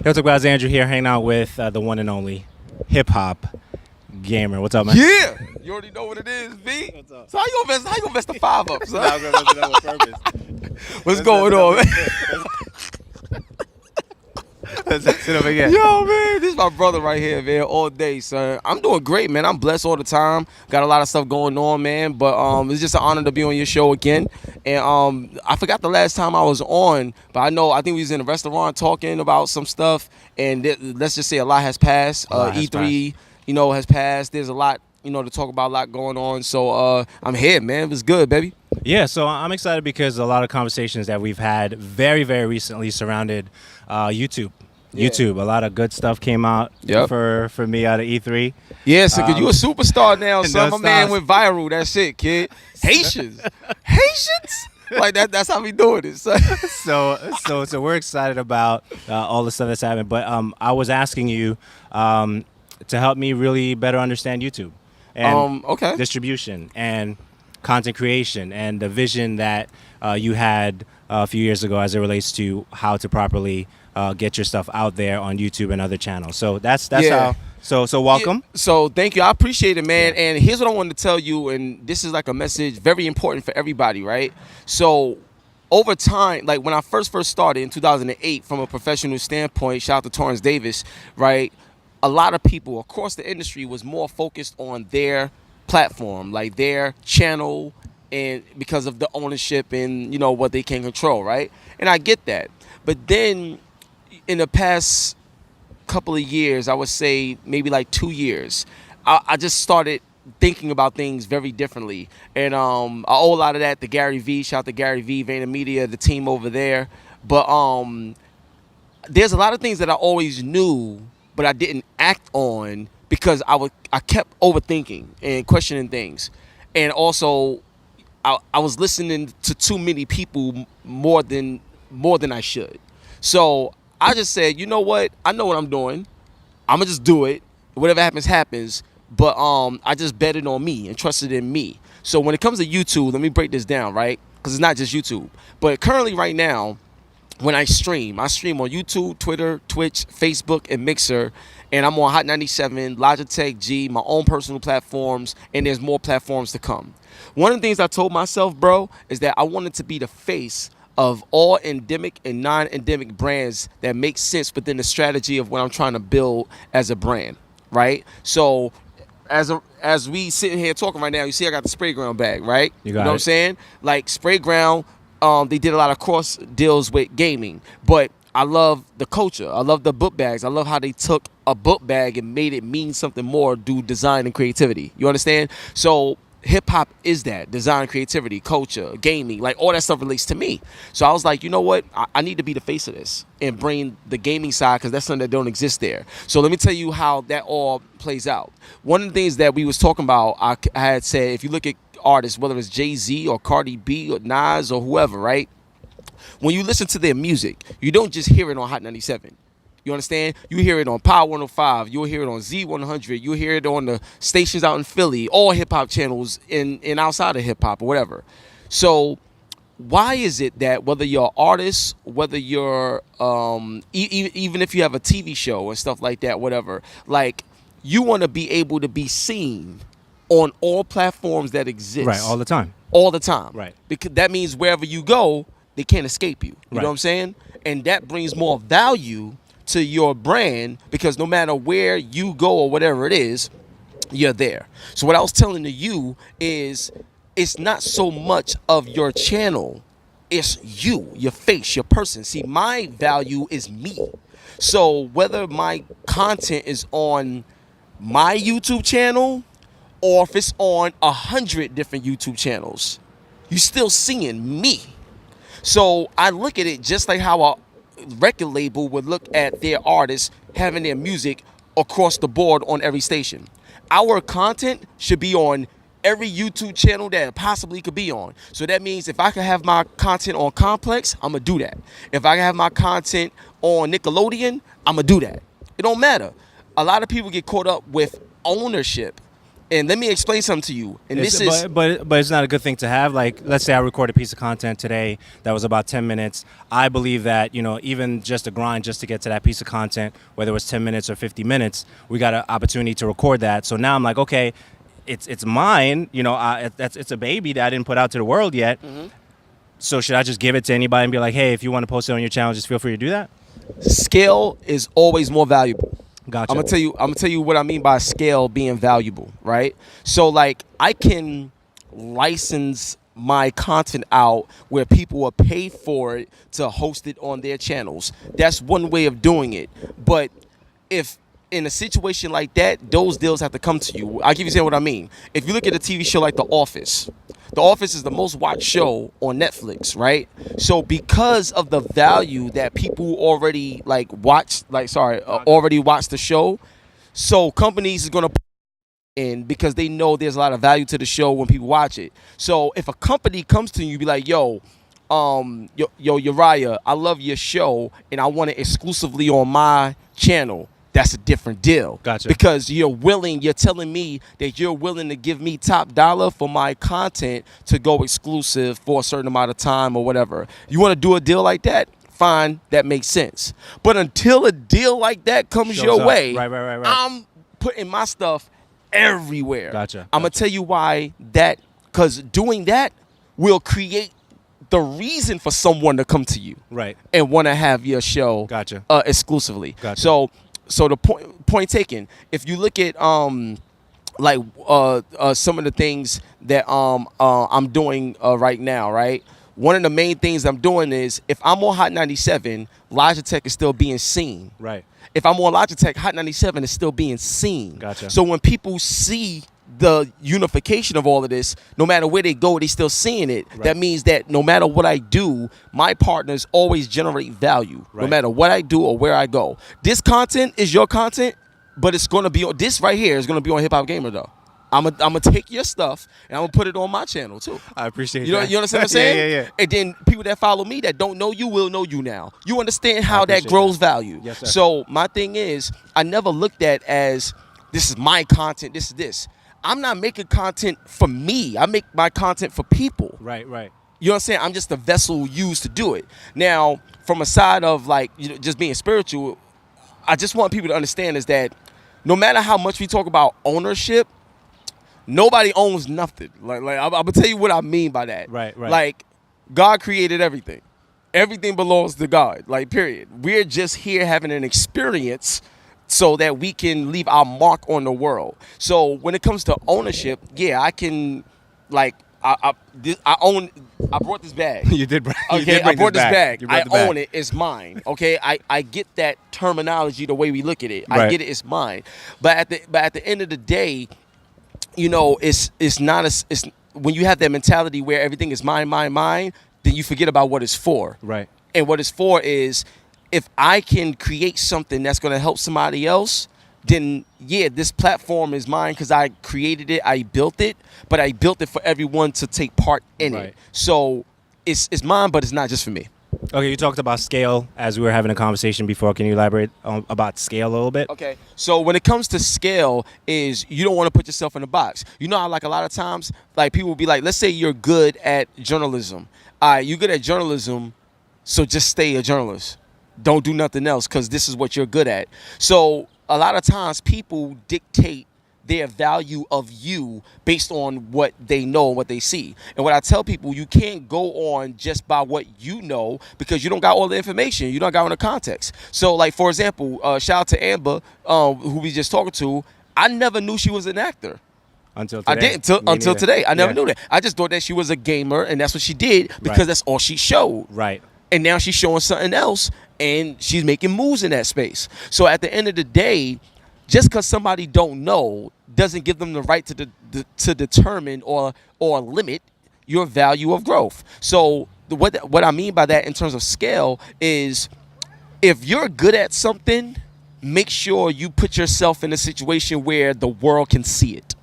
Hey, what's up, guys? Andrew here, hanging out with the one and only HipHopGamer. What's up, man? Yeah, you already know what it is, V. What's up? So how you gonna mess the 5 up, son? I was gonna mess it up on purpose. What's going on, man? Sit over here. Yo, man, this is my brother right here, man, all day, son. I'm doing great, man. I'm blessed all the time. Got a lot of stuff going on, man. But it's just an honor to be on your show again. And I forgot the last time I was on, but I think we was in a restaurant talking about some stuff. And let's just say a lot has passed. E3, has passed. There's a lot, to talk about, a lot going on. So I'm here, man. It was good, baby. Yeah, so I'm excited because a lot of conversations that we've had very, very recently surrounded YouTube. Yeah. YouTube, a lot of good stuff came out for me out of E3. Yeah, so cause you a superstar now, son. My man stars. went viral. That's it, kid. Haitians, like that's how we doing it, son. So we're excited about all the stuff that's happening. But I was asking you to help me really better understand YouTube and distribution and content creation and the vision that you had a few years ago as it relates to how to properly get your stuff out there on YouTube and other channels. So that's how. So welcome. Yeah, so thank you. I appreciate it, man. Yeah. And here's what I wanted to tell you, and this is like a message very important for everybody, right? So over time, like when I first started in 2008, from a professional standpoint, shout out to Torrance Davis, right? A lot of people across the industry was more focused on their platform, like their channel, and because of the ownership and what they can control, right? And I get that. But then in the past couple of years, I would say maybe like 2 years, I just started thinking about things very differently. And I owe a lot of that to Gary V. Shout out to Gary V, VaynerMedia, the team over there. But there's a lot of things that I always knew, but I didn't act on because I kept overthinking and questioning things. And also I was listening to too many people more than I should. So I just said, you know what? I know what I'm doing. I'm gonna just do it. Whatever happens, happens. But I just betted on me and trusted in me. So when it comes to YouTube, let me break this down, right? Because it's not just YouTube. But currently, right now, when I stream on YouTube, Twitter, Twitch, Facebook, and Mixer. And I'm on Hot 97, Logitech G, my own personal platforms, and there's more platforms to come. One of the things I told myself, bro, is that I wanted to be the face of all endemic and non-endemic brands that make sense within the strategy of what I'm trying to build as a brand, right? So as we sitting here talking right now, you see I got the Spray Ground bag, right? You know what I'm saying? Like Spray Ground, they did a lot of cross deals with gaming, but I love the culture. I love the book bags. I love how they took a book bag and made it mean something more, do design and creativity. You understand? So hip hop is that design, creativity, culture, gaming, like all that stuff relates to me. So I was like, you know what? I need to be the face of this and bring the gaming side because that's something that don't exist there. So let me tell you how that all plays out. One of the things that we was talking about, I had said, if you look at artists, whether it's Jay-Z or Cardi B or Nas or whoever, right? When you listen to their music, you don't just hear it on Hot 97. You understand? You hear it on Power 105. You'll hear it on Z100. You'll hear it on the stations out in Philly, all hip-hop channels and outside of hip-hop or whatever. So why is it that whether you're an artist, whether you're even if you have a TV show and stuff like that, whatever, like you want to be able to be seen on all platforms that exist. Right, all the time. All the time. Right. Because that means wherever you go, they can't escape you. You know what I'm saying? And that brings more value to your brand because no matter where you go or whatever it is, you're there. So what I was telling to you is it's not so much of your channel, it's you, your face, your person. See, my value is me. So whether my content is on my YouTube channel or if it's on 100 different YouTube channels, you're still seeing me. So I look at it just like how a record label would look at their artists having their music across the board on every station. Our content should be on every YouTube channel that it possibly could be on. So that means if I can have my content on Complex, I'm gonna do that. If I can have my content on Nickelodeon, I'm gonna do that. It don't matter. A lot of people get caught up with ownership And let me explain something to you. And but it's not a good thing to have. Like, let's say I record a piece of content today that was about 10 minutes. I believe that, even just a grind just to get to that piece of content, whether it was 10 minutes or 50 minutes, we got an opportunity to record that. So now I'm like, okay, it's mine. It's a baby that I didn't put out to the world yet. Mm-hmm. So should I just give it to anybody and be like, hey, if you want to post it on your channel, just feel free to do that? Scale is always more valuable. Gotcha. I'm gonna tell you what I mean by scale being valuable, right? So like I can license my content out where people will pay for it to host it on their channels. That's one way of doing it. But if in a situation like that, those deals have to come to you. I'll give you an example what I mean. If you look at a TV show like The Office is the most watched show on Netflix, right? So because of the value that people already already watched the show, so companies is gonna put in because they know there's a lot of value to the show when people watch it. So if a company comes to you, be like, yo, Uriah, I love your show and I want it exclusively on my channel. That's a different deal. Gotcha. Because you're telling me that you're willing to give me top dollar for my content to go exclusive for a certain amount of time or whatever. You want to do a deal like that? Fine, that makes sense. But until a deal like that comes your way, right. I'm putting my stuff everywhere. Gotcha. I'm going to tell you why that, because doing that will create the reason for someone to come to you. Right. And want to have your show Gotcha. Exclusively. Gotcha. So the point taken. If you look at some of the things that I'm doing right now, right? One of the main things I'm doing is if I'm on Hot 97, Logitech is still being seen. Right. If I'm on Logitech, Hot 97 is still being seen. Gotcha. So when people see the unification of all of this, no matter where they go, they still seeing it. Right. That means that no matter what I do, my partners always generate value, right, no matter what I do or where I go. This content is your content, but it's going to be on, this right here is going to be on HipHopGamer though. I'm gonna take your stuff and I'm gonna put it on my channel too. I appreciate that. You understand what I'm saying? Yeah. And then people that follow me that don't know you will know you now. You understand how that grows value. Yes, sir. So my thing is, I never looked at as this is my content. This is this. I'm not making content for me. I make my content for people. Right. You know what I'm saying? I'm just a vessel used to do it. Now, from a side of just being spiritual, I just want people to understand is that no matter how much we talk about ownership, nobody owns nothing. Like I'm gonna tell you what I mean by that. Right. Like God created everything. Everything belongs to God. Like period. We're just here having an experience so that we can leave our mark on the world. So when it comes to ownership, yeah, I can, I brought this bag. You did. Okay, I brought this bag. I own it. It's mine. Okay, I get that terminology the way we look at it. Right. I get it. It's mine. But at the end of the day, it's not it's when you have that mentality where everything is mine, then you forget about what it's for. Right. And what it's for is, if I can create something that's going to help somebody else, then yeah, this platform is mine because I created it, I built it, but I built it for everyone to take part in it. So it's mine, but it's not just for me. Okay, you talked about scale as we were having a conversation before. Can you elaborate about scale a little bit? Okay, so when it comes to scale is you don't want to put yourself in a box. You know how a lot of times people will be like, let's say you're good at journalism. You're good at journalism, so just stay a journalist. Don't do nothing else because this is what you're good at. So a lot of times people dictate their value of you based on what they know and what they see. And what I tell people, you can't go on just by what you know because you don't got all the information. You don't got all the context. So for example, shout out to Amber, who we just talking to. I never knew she was an actor. Until today. I didn't until today. I never knew that. I just thought that she was a gamer and that's what she did because that's all she showed. Right. And now she's showing something else and she's making moves in that space. So at the end of the day, just because somebody don't know doesn't give them the right to determine or limit your value of growth. So what I mean by that in terms of scale is if you're good at something, make sure you put yourself in a situation where the world can see it.